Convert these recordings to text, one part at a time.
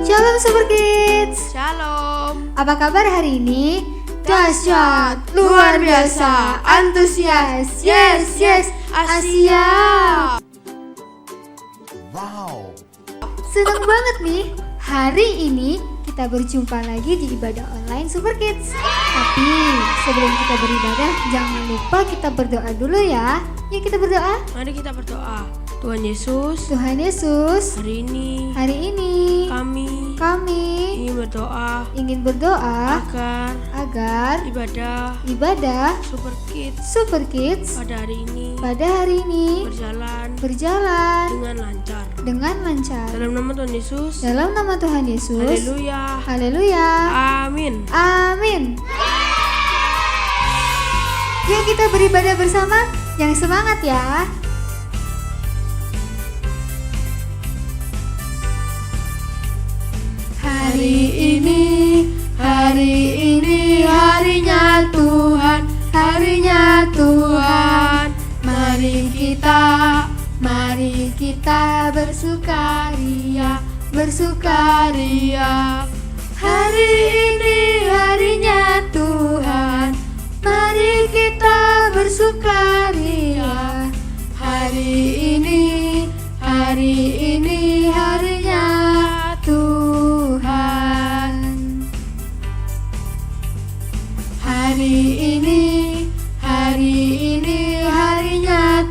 Shalom Super Kids. Shalom. Apa kabar hari ini? Dahsyat, luar biasa, antusias, yes, Asia. Wow. Senang banget nih, hari ini kita berjumpa lagi di ibadah online Super Kids. Tapi sebelum kita beribadah, jangan lupa kita berdoa dulu ya. Yuk kita berdoa. Mari kita berdoa. Tuhan Yesus, Tuhan Yesus, hari ini kami ingin ingin berdoa berdoa agar agar ibadah Super Super Kids Kids pada hari ini berjalan dengan lancar. Dalam nama Tuhan Yesus. Haleluya. Haleluya. Amin. Amin. Yuk kita beribadah bersama. Yang semangat ya. Hari ini harinya Tuhan. Mari kita bersukaria. Hari ini harinya Tuhan. Mari kita bersukaria. Hari ini harinya Tuhan. Hari ini harinya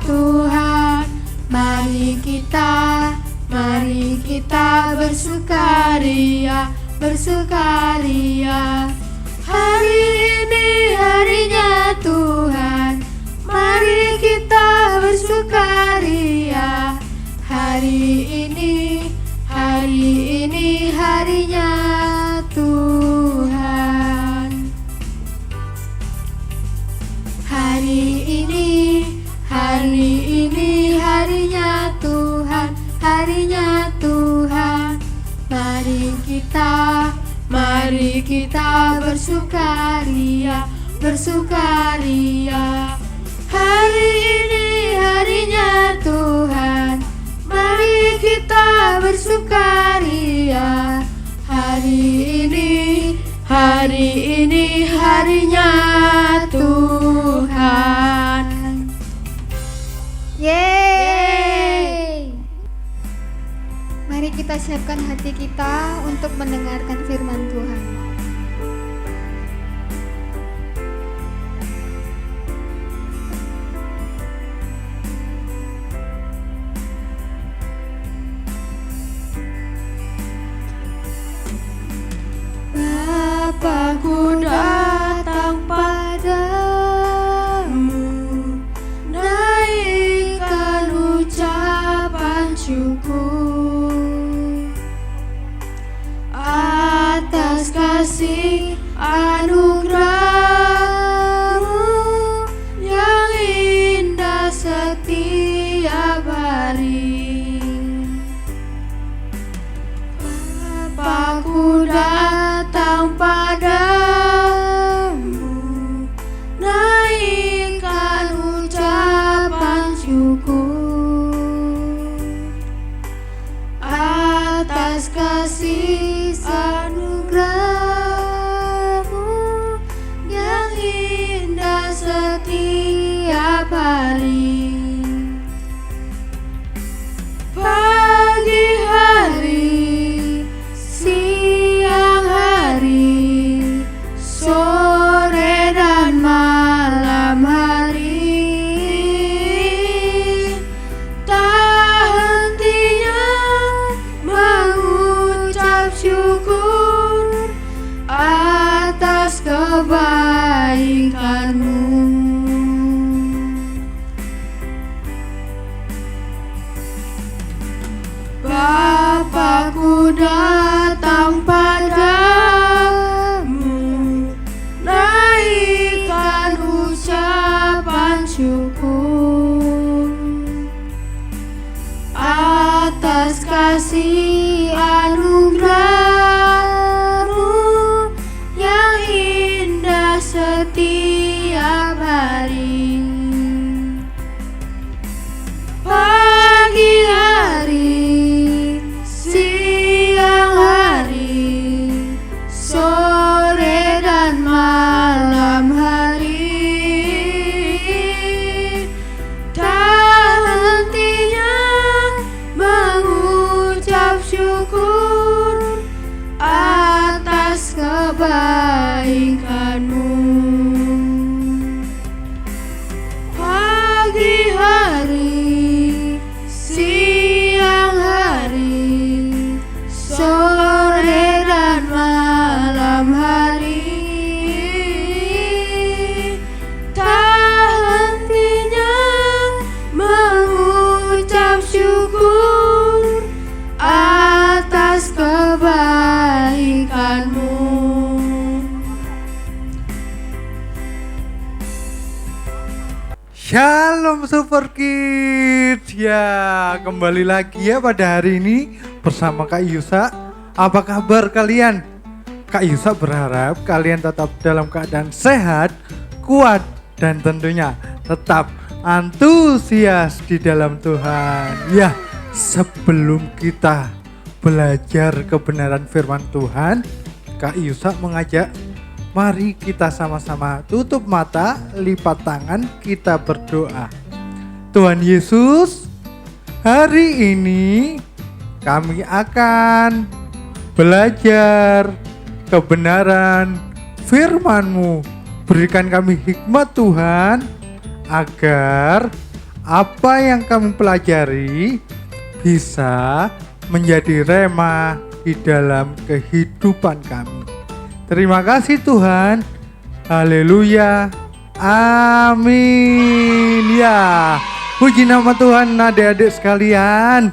Tuhan. Mari kita bersukaria. Hari ini harinya Tuhan. Mari kita bersukaria. Hari ini harinya Tuhan. Hari ini harinya Tuhan. Mari kita bersukaria. Hari ini harinya Tuhan. Mari kita bersukaria. Hari ini harinya Tuhan. Yeay. Mari kita siapkan hati kita untuk mendengarkan firman Tuhan. Bapakku datang padamu, naikkan ucapan syukur atas kasih anugerah-Mu yang indah setiap hari. Bapakku datang padamu, naikkan ucapan syukur atas kasih anugerah-Mu yang indah setiap hari. Pagi hari, siang hari, sore dan malam hari, tak hentinya mengucap syukur atas kebaikan-Mu. Bapakku datang padamu, naikkan ucapan syukur atas kasih anugerah-Mu yang indah setiap hari. Pagi hari Super Kids. Ya, kembali lagi ya pada hari ini bersama Kak Yusa. Apa kabar kalian? Kak Yusa berharap kalian tetap dalam keadaan sehat, kuat, dan tentunya tetap antusias di dalam Tuhan. Ya, sebelum kita belajar kebenaran firman Tuhan, Kak Yusa mengajak mari kita sama-sama tutup mata, lipat tangan, kita berdoa. Tuhan Yesus, hari ini kami akan belajar kebenaran firman-Mu. Berikan kami hikmat Tuhan, agar apa yang kami pelajari bisa menjadi rema di dalam kehidupan kami. Terima kasih Tuhan. Haleluya. Amin. Ya, puji nama Tuhan adik-adik sekalian.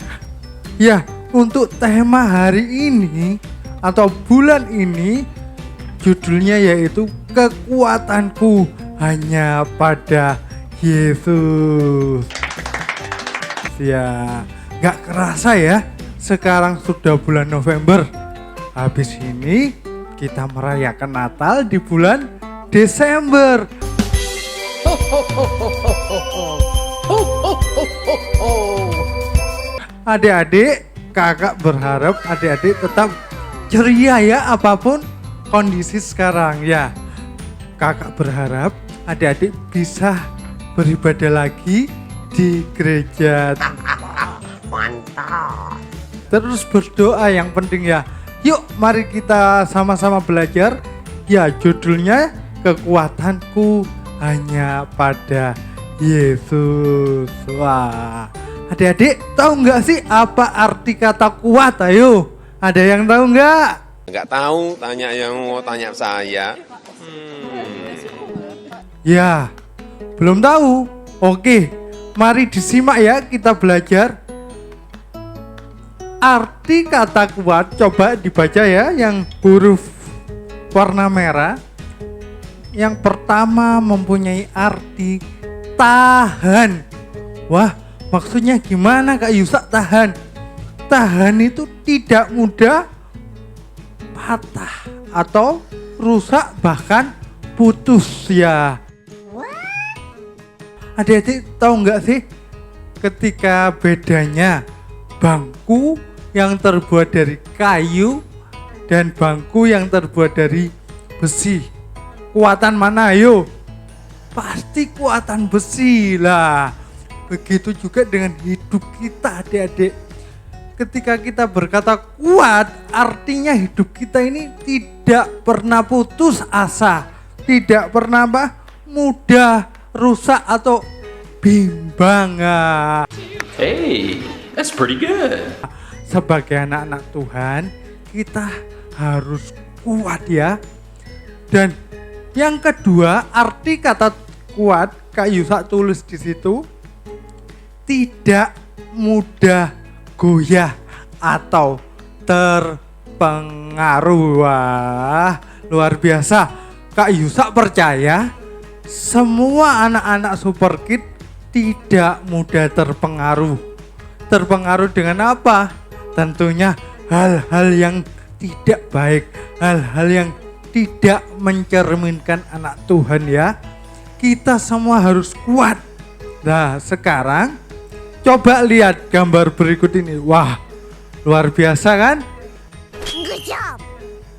Ya, untuk tema hari ini atau bulan ini judulnya yaitu kekuatanku hanya pada Yesus. Ya, gak kerasa ya, sekarang sudah bulan November. Habis ini kita merayakan Natal di bulan Desember. Adik-adik, kakak berharap adik-adik tetap ceria ya apapun kondisi sekarang ya. Kakak berharap adik-adik bisa beribadah lagi di gereja. Mantap. Terus berdoa yang penting ya. Yuk mari kita sama-sama belajar. Ya, judulnya kekuatanku hanya pada Yesus. Wah, adik-adik tahu nggak sih apa arti kata kuat? Ayo, ada yang tahu nggak? Nggak tahu, tanya yang mau tanya saya. Ya, belum tahu. Oke, mari disimak ya, kita belajar. Arti kata kuat, coba dibaca ya, yang huruf warna merah. Yang pertama mempunyai arti tahan. Wah, maksudnya gimana Kak Yusa tahan? Tahan itu tidak mudah patah atau rusak, bahkan putus ya. Adik-adik tahu nggak sih ketika bedanya bangku yang terbuat dari kayu dan bangku yang terbuat dari besi? Kuatan mana ayo? Pasti kuatan besi lah. Begitu juga dengan hidup kita adik-adik. Ketika kita berkata kuat, artinya hidup kita ini tidak pernah putus asa, tidak pernah mudah rusak atau bimbang. Hey, that's pretty good. Sebagai anak-anak Tuhan, kita harus kuat ya. Dan yang kedua, arti kata kuat, Kak Yusa tulis di situ, tidak mudah goyah atau terpengaruh. Wah, luar biasa. Kak Yusa percaya semua anak-anak Super Kids tidak mudah terpengaruh. Terpengaruh dengan apa? Tentunya hal-hal yang tidak baik, hal-hal yang tidak mencerminkan anak Tuhan ya. Kita semua harus kuat. Nah, sekarang coba lihat gambar berikut ini. Wah, luar biasa kan? Good job.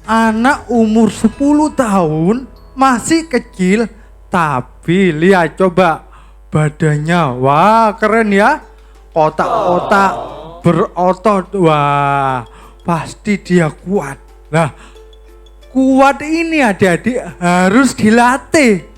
Anak umur 10 tahun masih kecil, tapi lihat coba badannya. Wah, keren ya. Otak-otak berotot. Wah, pasti dia kuat. Nah, kuat ini adik-adik harus dilatih.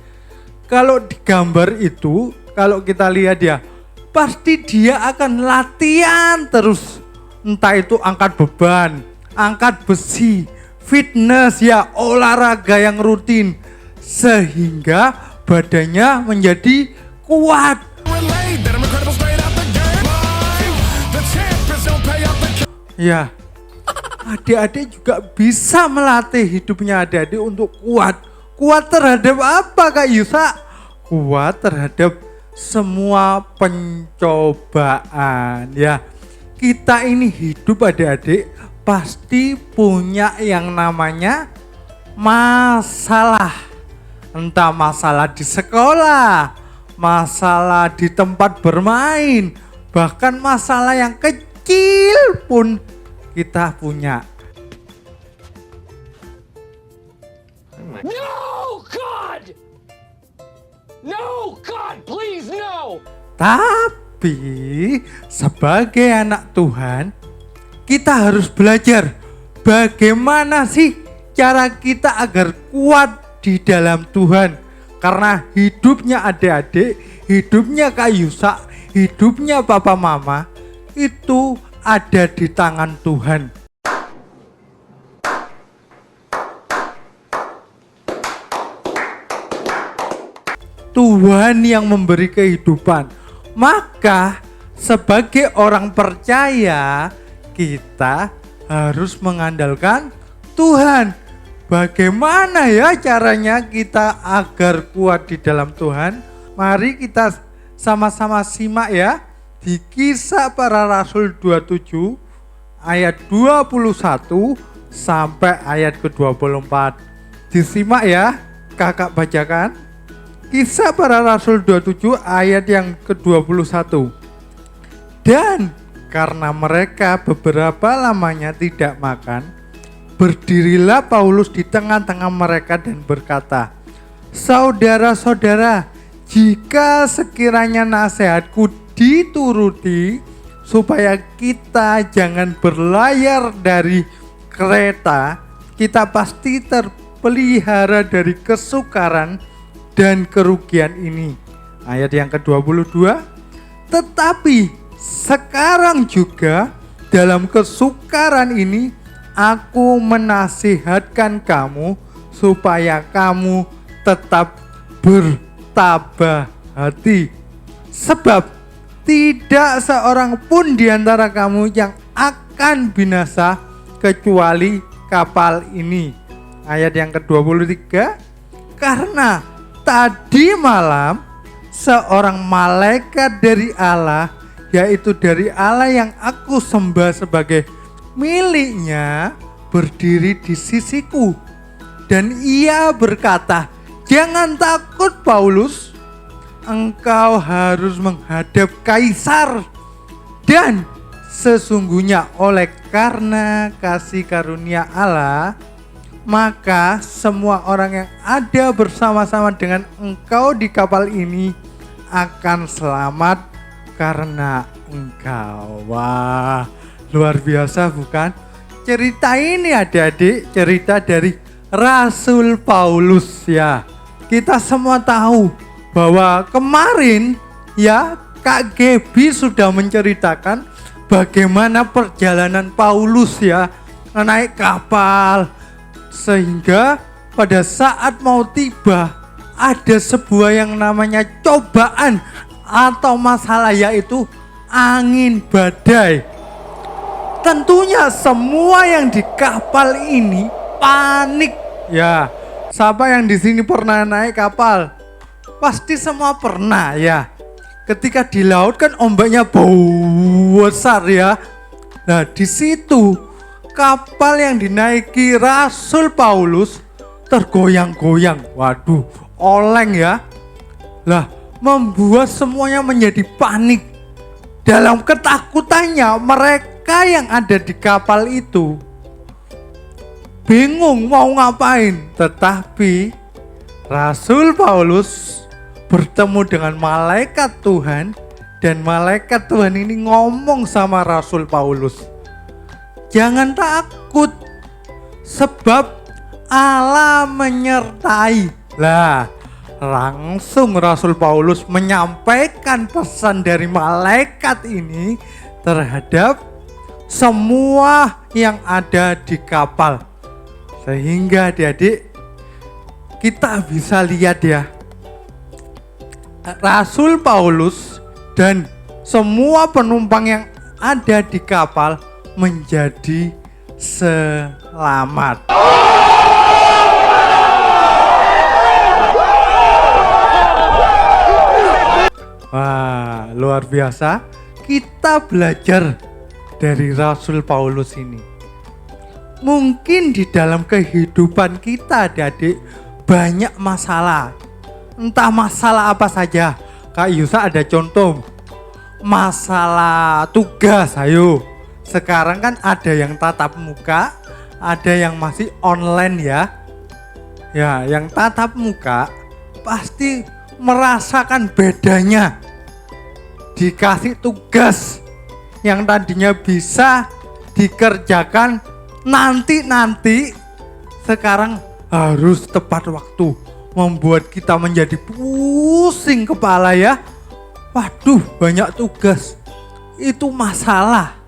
Kalau di gambar itu, kalau kita lihat ya, pasti dia akan latihan terus. Entah itu angkat beban, angkat besi, fitness ya, olahraga yang rutin. Sehingga badannya menjadi kuat. Ya, adik-adik juga bisa melatih hidupnya adik-adik untuk kuat. Kuat terhadap apa Kak Yusa? Kuat terhadap semua pencobaan ya. Kita ini hidup adik-adik pasti punya yang namanya masalah. Entah masalah di sekolah, masalah di tempat bermain, bahkan masalah yang kecil pun kita punya. No, God! No, God, please, no! Tapi sebagai anak Tuhan, kita harus belajar bagaimana sih cara kita agar kuat di dalam Tuhan. Karena hidupnya adik-adik, hidupnya Kak Yusa, hidupnya Papa Mama itu ada di tangan Tuhan. Tuhan yang memberi kehidupan. Maka sebagai orang percaya kita harus mengandalkan Tuhan. Bagaimana ya caranya kita agar kuat di dalam Tuhan? Mari kita sama-sama simak ya di Kisah Para Rasul 27 ayat 21 sampai ayat ke-24. Disimak ya, kakak bacakan. Kisah Para Rasul 27 ayat yang ke-21. Dan karena mereka beberapa lamanya tidak makan, berdirilah Paulus di tengah-tengah mereka dan berkata, "Saudara-saudara, jika sekiranya nasihatku dituruti, supaya kita jangan berlayar dari kereta, kita pasti terpelihara dari kesukaran dan kerugian ini." Ayat yang ke-22, tetapi sekarang juga dalam kesukaran ini aku menasihatkan kamu supaya kamu tetap bertabah hati. Sebab tidak seorang pun di antara kamu yang akan binasa kecuali kapal ini. Ayat yang ke-23, karena tadi malam seorang malaikat dari Allah, yaitu dari Allah yang aku sembah sebagai miliknya, berdiri di sisiku. Dan ia berkata, "Jangan takut Paulus, engkau harus menghadap Kaisar. Dan sesungguhnya oleh karena kasih karunia Allah, maka semua orang yang ada bersama-sama dengan engkau di kapal ini akan selamat karena engkau." Wah, luar biasa bukan? Cerita ini adik-adik, cerita dari Rasul Paulus ya. Kita semua tahu bahwa kemarin ya Kak Gebi sudah menceritakan bagaimana perjalanan Paulus ya, naik kapal. Sehingga pada saat mau tiba ada sebuah yang namanya cobaan atau masalah, yaitu angin badai. Tentunya semua yang di kapal ini panik ya. Siapa yang di sini pernah naik kapal? Pasti semua pernah ya. Ketika di laut kan ombaknya besar ya. Nah, di situ kapal yang dinaiki Rasul Paulus tergoyang-goyang. Waduh, oleng ya. Lah, membuat semuanya menjadi panik. Dalam ketakutannya, mereka yang ada di kapal itu bingung mau ngapain. Tetapi Rasul Paulus bertemu dengan malaikat Tuhan, dan malaikat Tuhan ini ngomong sama Rasul Paulus, "Jangan takut, sebab Allah menyertai." Lah, langsung Rasul Paulus menyampaikan pesan dari malaikat ini terhadap semua yang ada di kapal. Sehingga adik-adik kita bisa lihat ya, Rasul Paulus dan semua penumpang yang ada di kapal menjadi selamat. Wah, luar biasa. Kita belajar dari Rasul Paulus ini. Mungkin di dalam kehidupan kita adik-adik banyak masalah. Entah masalah apa saja. Kak Yusa ada contoh. Masalah tugas, ayo. Sekarang kan ada yang tatap muka, ada yang masih online ya. Ya, yang tatap muka pasti merasakan bedanya. Dikasih tugas yang tadinya bisa dikerjakan nanti, sekarang harus tepat waktu. Membuat kita menjadi pusing kepala ya. Waduh, banyak tugas. Itu masalah.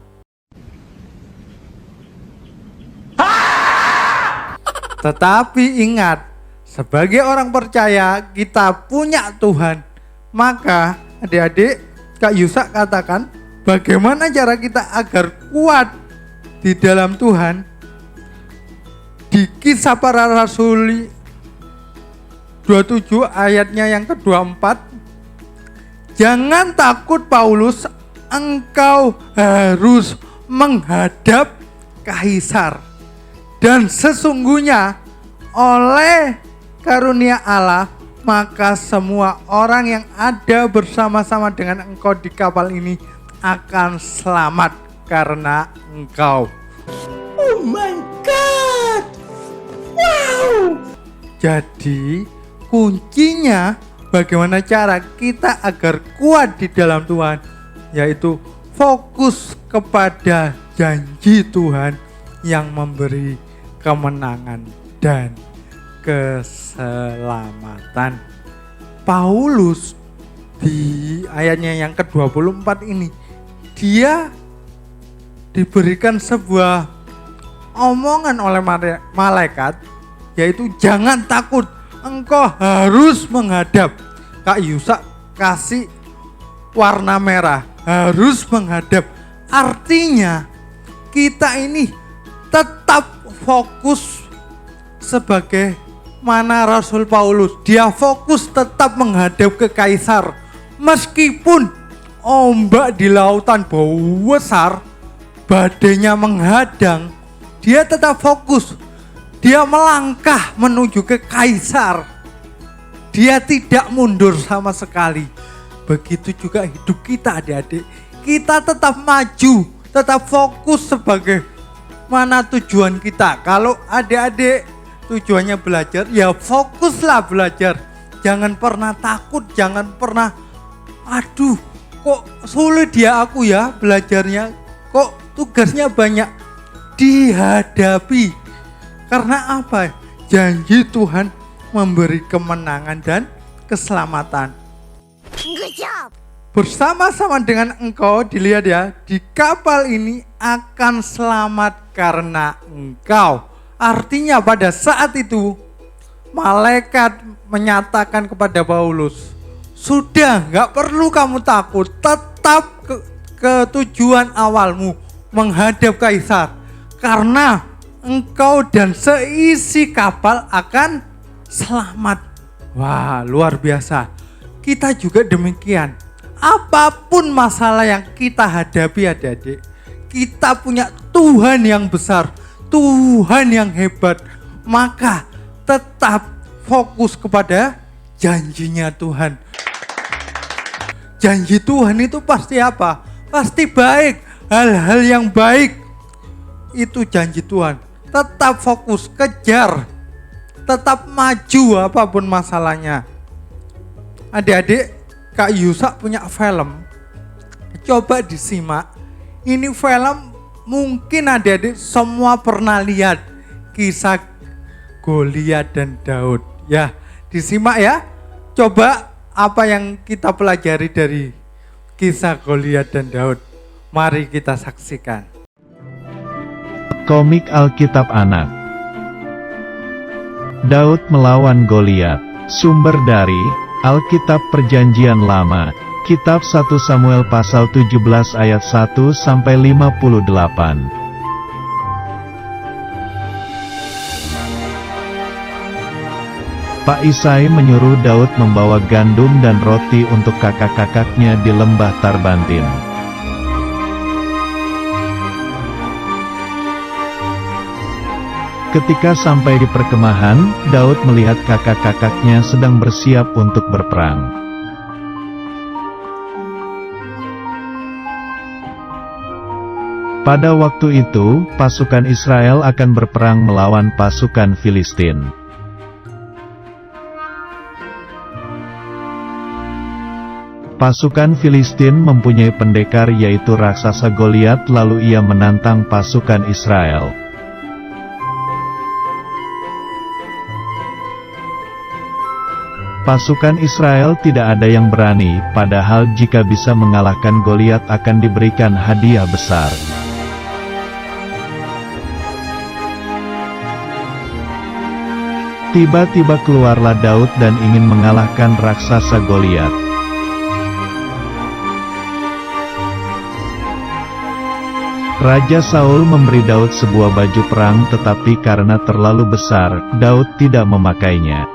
Tetapi ingat, sebagai orang percaya kita punya Tuhan. Maka adik-adik, Kak Yusa katakan, bagaimana cara kita agar kuat di dalam Tuhan? Di Kisah Para Rasul 27 ayatnya yang ke-24, jangan takut Paulus, engkau harus menghadap Kaisar. Dan sesungguhnya oleh karunia Allah, maka semua orang yang ada bersama-sama dengan engkau di kapal ini akan selamat karena engkau. Oh my God! Wow! Jadi kuncinya bagaimana cara kita agar kuat di dalam Tuhan, yaitu fokus kepada janji Tuhan yang memberi kemenangan dan keselamatan. Paulus di ayatnya yang ke-24 ini, dia diberikan sebuah omongan oleh malaikat, yaitu jangan takut, engkau harus menghadap. Kak Yusa kasih warna merah, harus menghadap. Artinya kita ini tetap fokus sebagai mana Rasul Paulus. Dia fokus tetap menghadap ke Kaisar. Meskipun ombak di lautan besar, badainya menghadang, dia tetap fokus. Dia melangkah menuju ke Kaisar. Dia tidak mundur sama sekali. Begitu juga hidup kita adik-adik. Kita tetap maju, tetap fokus sebagai mana tujuan kita. Kalau adik-adik tujuannya belajar, ya fokuslah belajar. Jangan pernah takut, jangan pernah aduh kok sulit ya aku ya belajarnya, kok tugasnya banyak. Dihadapi. Karena apa? Janji Tuhan memberi kemenangan dan keselamatan. Good job. Bersama-sama dengan engkau, dilihat ya, di kapal ini akan selamat karena engkau. Artinya pada saat itu malaikat menyatakan kepada Paulus, sudah gak perlu kamu takut, tetap ke tujuan awalmu, menghadap Kaisar. Karena engkau dan seisi kapal akan selamat. Wah, luar biasa. Kita juga demikian. Apapun masalah yang kita hadapi adik-adik, kita punya Tuhan yang besar, Tuhan yang hebat. Maka tetap fokus kepada janjinya Tuhan. Janji Tuhan itu pasti apa? Pasti baik. Hal-hal yang baik itu janji Tuhan. Tetap fokus, kejar. Tetap maju apapun masalahnya. Adik-adik, Kak Yusa punya film. Coba disimak. Ini film mungkin adik-adik semua pernah lihat. Kisah Goliat dan Daud. Ya, disimak ya. Coba apa yang kita pelajari dari kisah Goliat dan Daud. Mari kita saksikan. Komik Alkitab Anak. Daud melawan Goliat. Sumber dari Alkitab Perjanjian Lama, Kitab 1 Samuel pasal 17 ayat 1 sampai 58. Pak Isai menyuruh Daud membawa gandum dan roti untuk kakak-kakaknya di lembah Tarbantin. Ketika sampai di perkemahan, Daud melihat kakak-kakaknya sedang bersiap untuk berperang. Pada waktu itu, pasukan Israel akan berperang melawan pasukan Filistin. Pasukan Filistin mempunyai pendekar yaitu raksasa Goliat, lalu ia menantang pasukan Israel. Pasukan Israel tidak ada yang berani, padahal jika bisa mengalahkan Goliat akan diberikan hadiah besar. Tiba-tiba keluarlah Daud dan ingin mengalahkan raksasa Goliat. Raja Saul memberi Daud sebuah baju perang, tetapi karena terlalu besar, Daud tidak memakainya.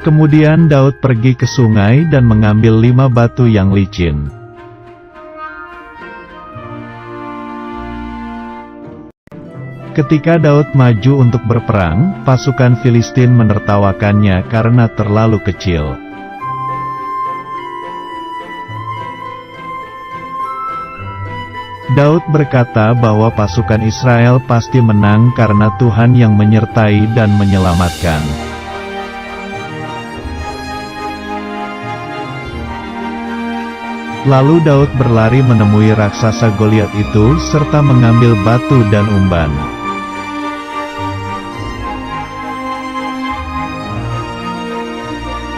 Kemudian Daud pergi ke sungai dan mengambil 5 batu yang licin. Ketika Daud maju untuk berperang, pasukan Filistin menertawakannya karena terlalu kecil. Daud berkata bahwa pasukan Israel pasti menang karena Tuhan yang menyertai dan menyelamatkan. Lalu Daud berlari menemui raksasa Goliat itu serta mengambil batu dan umban.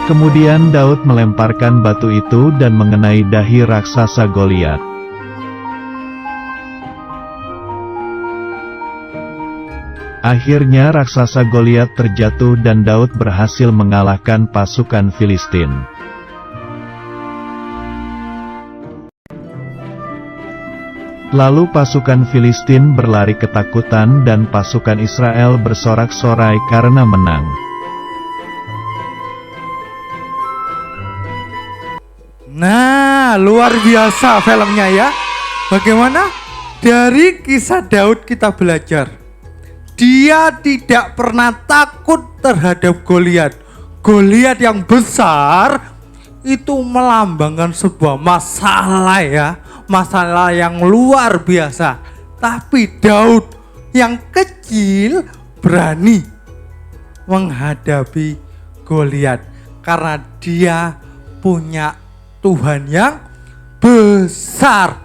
Kemudian Daud melemparkan batu itu dan mengenai dahi raksasa Goliat. Akhirnya raksasa Goliat terjatuh dan Daud berhasil mengalahkan pasukan Filistin. Lalu pasukan Filistin berlari ketakutan dan pasukan Israel bersorak-sorai karena menang. Nah, luar biasa filmnya ya. Bagaimana? Dari kisah Daud kita belajar. Dia tidak pernah takut terhadap Goliat. Goliat yang besar itu melambangkan sebuah masalah ya. Masalah yang luar biasa. Tapi Daud yang kecil berani menghadapi Goliat karena dia punya Tuhan yang besar.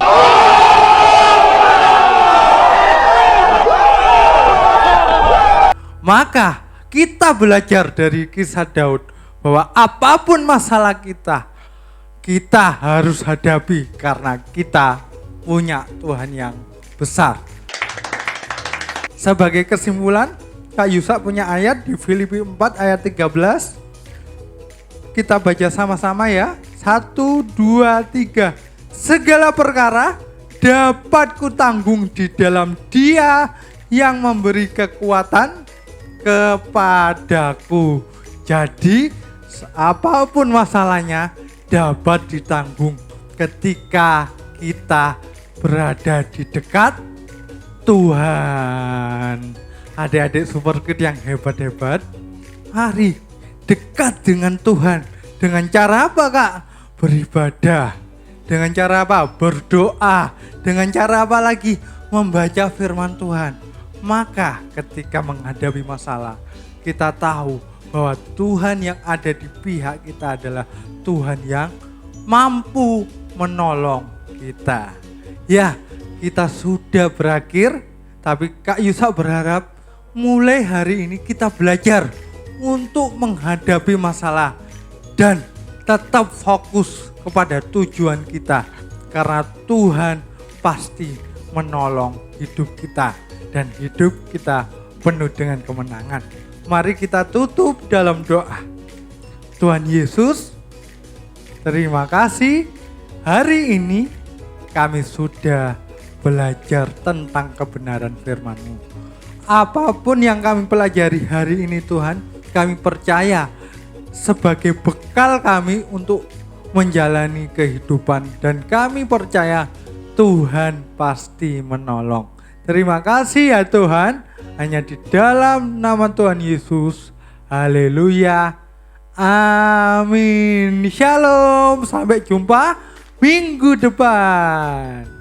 Maka kita belajar dari kisah Daud bahwa apapun masalah kita harus hadapi karena kita punya Tuhan yang besar. Sebagai kesimpulan, Kak Yusa punya ayat di Filipi 4 ayat 13. Kita baca sama-sama ya. 1, 2, 3. Segala perkara dapat kutanggung di dalam Dia yang memberi kekuatan kepadaku. Jadi apapun masalahnya dapat ditanggung ketika kita berada di dekat Tuhan. Adik-adik Superkid yang hebat-hebat, mari dekat dengan Tuhan. Dengan cara apa, Kak? Beribadah. Dengan cara apa? Berdoa. Dengan cara apa lagi? Membaca firman Tuhan. Maka ketika menghadapi masalah, kita tahu bahwa Tuhan yang ada di pihak kita adalah Tuhan yang mampu menolong kita. Ya, kita sudah berakhir, tapi Kak Yusa berharap mulai hari ini kita belajar untuk menghadapi masalah dan tetap fokus kepada tujuan kita, karena Tuhan pasti menolong hidup kita dan hidup kita penuh dengan kemenangan. Mari kita tutup dalam doa. Tuhan Yesus, terima kasih hari ini kami sudah belajar tentang kebenaran firman-Mu. Apapun yang kami pelajari hari ini Tuhan, kami percaya sebagai bekal kami untuk menjalani kehidupan, dan kami percaya Tuhan pasti menolong. Terima kasih ya Tuhan, hanya di dalam nama Tuhan Yesus. Haleluya. Amin. Shalom. Sampai jumpa minggu depan.